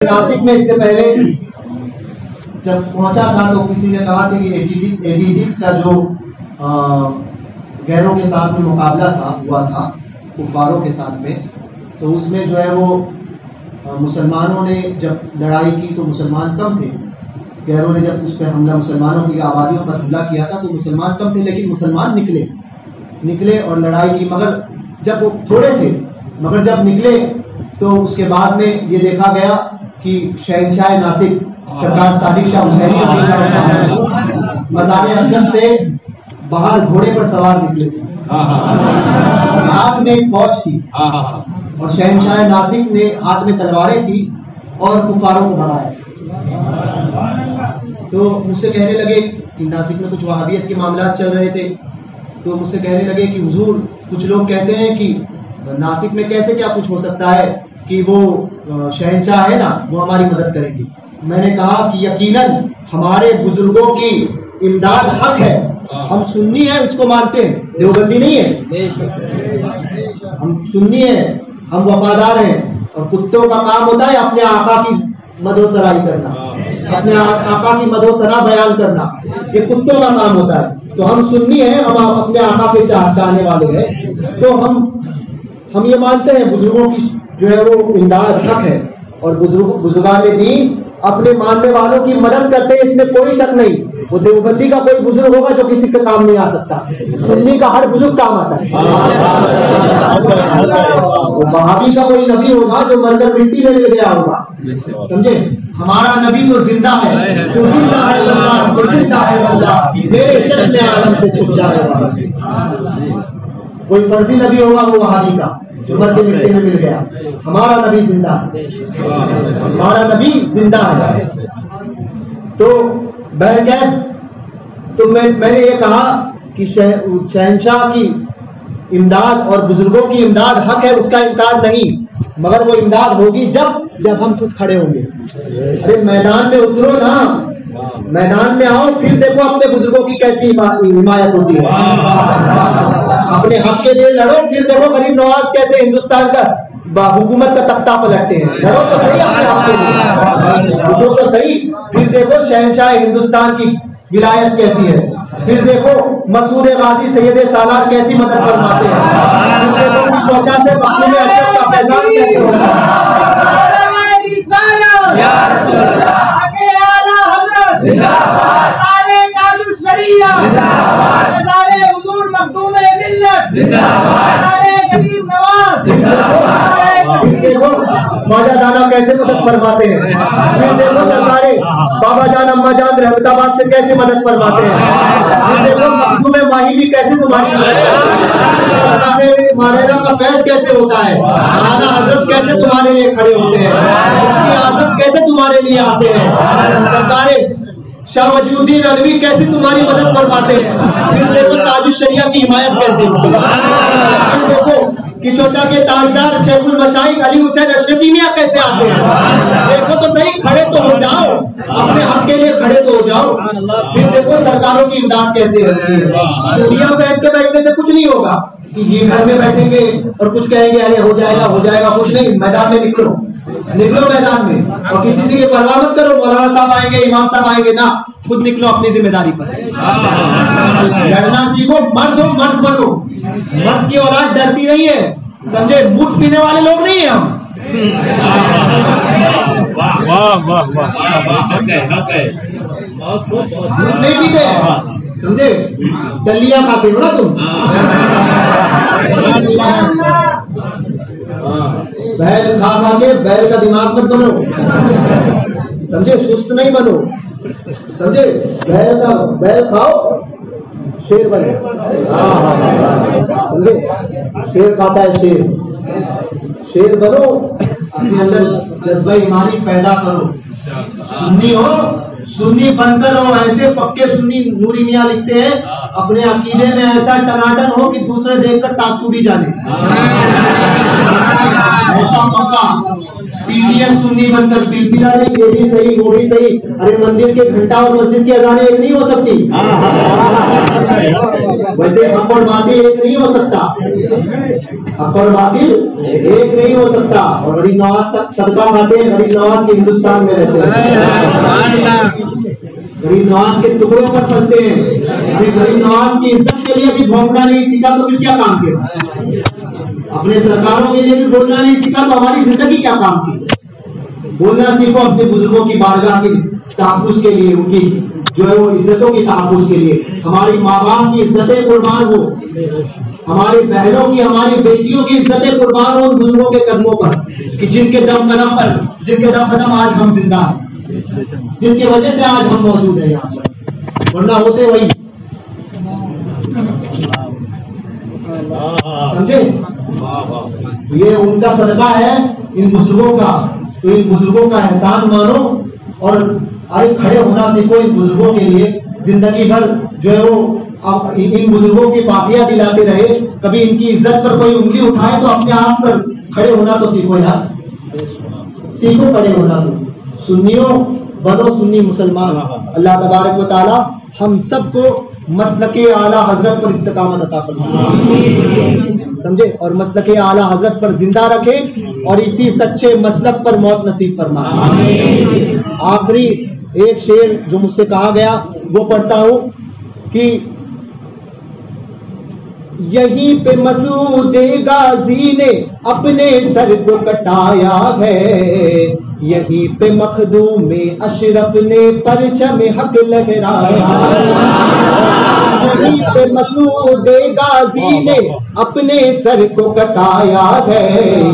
ناسک میں اس سے پہلے جب پہنچا تھا تو کسی نے کہا تھا کہ 86 کا جو غیروں کے ساتھ میں مقابلہ ہوا تھا کفاروں کے ساتھ میں، تو اس میں جو ہے وہ مسلمانوں نے جب لڑائی کی تو مسلمان کم تھے. غیروں نے جب اس پہ حملہ مسلمانوں کی آبادیوں پر حملہ کیا تھا تو مسلمان کم تھے، لیکن مسلمان نکلے اور لڑائی کی، مگر جب وہ تھوڑے تھے مگر جب نکلے تو اس کے بعد میں یہ دیکھا گیا کہ شہنشاہ ناسک سرکار صادق شاہ حسینی مزار اقدس سے باہر گھوڑے پر سوار نکلے تھے. ہاتھ میں ایک فوج تھی اور شہنشاہ ناسک نے ہاتھ میں تلواریں تھی اور کفاروں کو بھگایا. تو مجھ سے کہنے لگے کہ ناسک میں کچھ وہابیت کے معاملات چل رہے تھے، تو مجھ سے کہنے لگے کہ حضور کچھ لوگ کہتے ہیں کہ ناسک میں کیسے کیا کچھ ہو سکتا ہے کہ وہ شہنشاہ ہے نا وہ ہماری مدد کریں گے. میں نے کہا کہ یقیناً ہمارے بزرگوں کی امداد حق ہے، ہم سنی ہیں، اس کو مانتے ہیں، دیوبندی نہیں ہے، ہم سنی ہیں، ہم وفادار ہیں. اور کتوں کا کام ہوتا ہے اپنے آقا کی مد و سرائی کرنا، اپنے آقا کی مد و ثنا بیان کرنا، یہ کتوں کا کام ہوتا ہے. تو ہم سنی ہیں، ہم اپنے آقا کے چاہنے والے ہیں، تو ہم یہ مانتے ہیں بزرگوں کی جو ہے وہ امداد حق ہے، اور بزرگان دین اپنے ماننے والوں کی مدد کرتے ہیں، اس میں کوئی شک نہیں. وہ دیوبندی کا کوئی بزرگ ہوگا جو کسی کا کام نہیں آ سکتا، سنی کا ہر بزرگ کام آتا ہے. وہابی کا کوئی نبی ہوگا جو مر کر مٹی میں مل گیا ہوگا، سمجھے؟ ہمارا نبی تو زندہ ہے، تو زندہ ہے اللہ، تو زندہ ہے اللہ، میرے چشم عالم سے چھپ جائے گا. کوئی فرضی نبی ہوگا وہ وہابی کا جو مر کے مٹی میں مل گیا. ہمارا نبی زندہ ہے، ہمارا نبی زندہ ہے. تو بہرکیف تو میں نے یہ کہا کہ شہنشاہ کی امداد اور بزرگوں کی امداد حق ہے، اس کا انکار نہیں، مگر وہ امداد ہوگی جب ہم خود کھڑے ہوں گے. ارے میدان میں اترو نا، میدان میں آؤ، پھر دیکھو اپنے بزرگوں کی کیسی حمایت ہوتی ہے. اپنے حق کے لیے لڑو، پھر دیکھو غریب نواز کیسے ہندوستان کا حکومت کا تختہ پلٹتے ہیں. لڑو تو صحیح اپنے حق کے لیے، لڑو تو صحیح، پھر دیکھو شہنشاہ ہندوستان کی ولایت کیسی ہے، پھر دیکھو مسعود غازی سید سالار کیسی مدد فرماتے ہیں، پھر دیکھو چوچا سے بکری میں اشرف کا فیضان کیسے ہوتا ہے. خواجہ دانا کیسے مدد فرماتے ہیں، پھر دیکھو سرکارے بابا جان اما جان رحمت آباد سے کیسے مدد فرماتے ہیں، پھر دیکھو مخدوم ماہی بھی کیسے تمہاری مدد کرتے ہیں، سرکارے مارینا کا فیض کیسے ہوتا ہے، اعلیٰ حضرت کیسے تمہارے لیے کھڑے ہوتے ہیں، مفتی اعظم کیسے تمہارے لیے آتے ہیں، سرکارے شاہ وجی الدین علوی کیسے تمہاری مدد فرماتے ہیں. پھر دیکھو تاج الشریعہ کی حمایت کیسے ہوتی ہے. پھر دیکھو کہ چوچا کے تاجدار شیخ المشائخ علی حسین اشرفی میاں کیسے آتے ہیں. دیکھو تو صحیح، کھڑے تو ہو جاؤ، اپنے حق کے لیے کھڑے تو ہو جاؤ. پھر دیکھو سرکاروں کی امداد کیسے ہوتی ہے. چوڑیاں پہن کے بیٹھنے سے کچھ نہیں ہوگا کہ یہ گھر میں بیٹھیں گے اور کچھ کہیں گے ارے ہو جائے گا، کچھ نہیں. میدان میں نکلو میدان میں، اور کسی سے یہ پرواہ مت کرو مولانا صاحب آئیں گے، امام صاحب آئیں گے، نہ، خود نکلو اپنی ذمہ داری پر. لڑنا سیکھو، مرد ہو، مرد بنو. مرد کی اولاد ڈرتی نہیں ہے، سمجھے؟ مٹھ پینے والے لوگ نہیں ہیں ہم. دودھ نہیں پیتے، سمجھے؟ دلیاں کھاتے ہو نا تم. بیل کھا کے بیل کا دماغ مت بنو، سمجھے؟ سست نہیں بنو، سمجھے؟ بیل کھاؤ، شیر بنے، سمجھے؟ شیر کھاتا ہے، شیر بنو، اپنے اندر جذبہ ایمانی پیدا کرو. سنی ہو، سنی بن کر ہو. ایسے پکے سنی نوری میاں لکھتے ہیں اپنے عقیدے میں ایسا ٹناٹن ہو کہ دوسرے دیکھ کر تعصبی جانے، ایسا پکا پی ٹی ایس سنی بن کر پلپلا نہیں، یہ بھی صحیح وہ بھی صحیح. ارے مندر کے گھنٹا اور مسجد کی اذانیں ایک نہیں ہو سکتی، ویسے حق اور باتیں ایک نہیں ہو سکتا. حق اور باطل ایک نہیں ہو سکتا. اور غریب نواز کا صدقہ کھاتے ہیں, غریب نواز کے ہندوستان میں رہتے ہیں, غریب نواز کے ٹکڑوں پر پلتے ہیں. ابھی غریب نواز کی عزت کے لیے بھی بھونکنا نہیں سیکھا تو پھر کیا کام کیا؟ اپنے سرکاروں کے لیے بھی بولنا نہیں سیکھا تو ہماری زندگی کیا کام کی؟ بولنا سیکھو اپنے بزرگوں کی بارگاہ کے تحفظ کے لیے, ان کی جو ہے وہ عزتوں کی تحفظ کے لیے. ہماری ماں باپ کی عزتیں قربان ہو, ہماری بہنوں کی, ہماری بیٹیوں کی عزتیں قربان ہو ان بزرگوں کے قدموں پر, کہ جن کے دم قدم پر, جن کے دم قدم آج ہم زندہ ہیں, جن کی وجہ سے آج ہم موجود ہیں یہاں پر, ورنہ ہوتے وہی. سمجھے؟ یہ ان کا صدقہ ہے ان بزرگوں کا, تو ان بزرگوں کا احسان مانو اور آئے کھڑے ہونا سیکھو ان بزرگوں کے لیے. زندگی بھر جو ہے وہ ان بزرگوں کی فاتحہ دلاتے رہے, کبھی ان کی عزت پر کوئی انگلی اٹھائے تو اپنے آپ پر کھڑے ہونا تو سیکھو یار, سیکھو کھڑے ہونا. تو سنیوں بنو سنی مسلمان. اللہ تبارک و تعالی ہم سب کو مسلک اعلیٰ حضرت پر استقامت عطا فرمائے, سمجھے, اور مسلک اعلیٰ حضرت پر زندہ رکھے اور اسی سچے مسلک پر موت نصیب فرمائے. آخری ایک شعر جو مجھ سے کہا گیا وہ پڑھتا ہوں کہ یہیں پہ مسعود غازی نے اپنے سر کو کٹایا ہے, یہیں پہ مخدوم اشرف نے پرچم حق لہرایا. یہیں پہ مسعود غازی نے اپنے سر کو کٹایا ہے,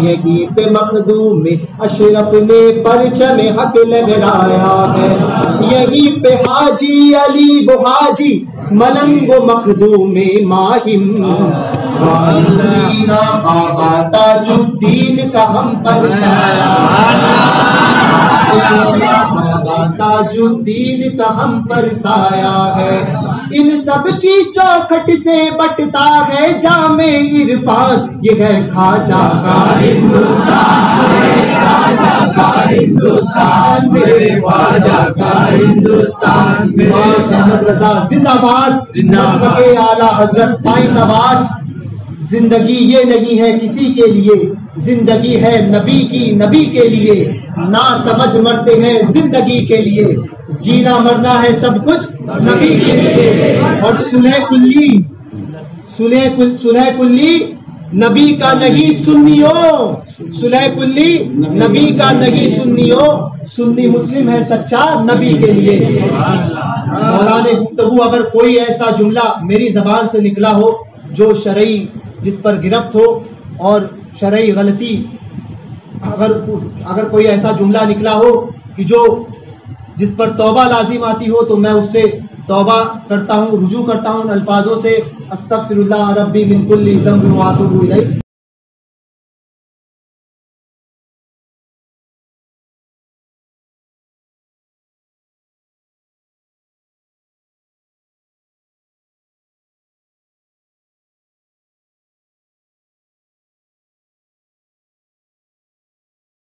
یہیں پہ مخدوم اشرف نے پرچم حق لہرایا ہے. یہیں پہ حاجی علی وہ حاجی ملنگ و مخدوم ماہم, بابا تاج الدین کا ہم پر سایہ, بابا تاج الدین کا ہم پر سایہ ہے. ان سب کی چوکھٹ سے بٹتا ہے جام عرفان, یہ ہے خواجہ کا ہندوستان, خواجہ کا ہندوستان, میرے خواجہ کا ہندوستان. احمد رضا زندہ باد, مسلک اعلیٰ حضرت آئندہ آباد. زندگی یہ نہیں ہے کسی کے لیے, زندگی ہے نبی کی, نبی کے لیے. نا سمجھ مرتے ہیں زندگی کے لیے, جینا مرنا ہے سب کچھ نبی کے لیے. اور صلح کلی نبی کا نہیں سنیوں, صلح کلی نبی کا نہیں سنیوں, سنی مسلم ہے سچا نبی کے لیے. دوران گفتگو اگر کوئی ایسا جملہ میری زبان سے نکلا ہو جو شرعی جس پر گرفت ہو اور شرعی غلطی, اگر کوئی ایسا جملہ نکلا ہو کہ جو جس پر توبہ لازم آتی ہو, تو میں اس سے توبہ کرتا ہوں, رجوع کرتا ہوں الفاظوں سے, استغفر اللہ ربی من کل ذنب واتوب الیہ.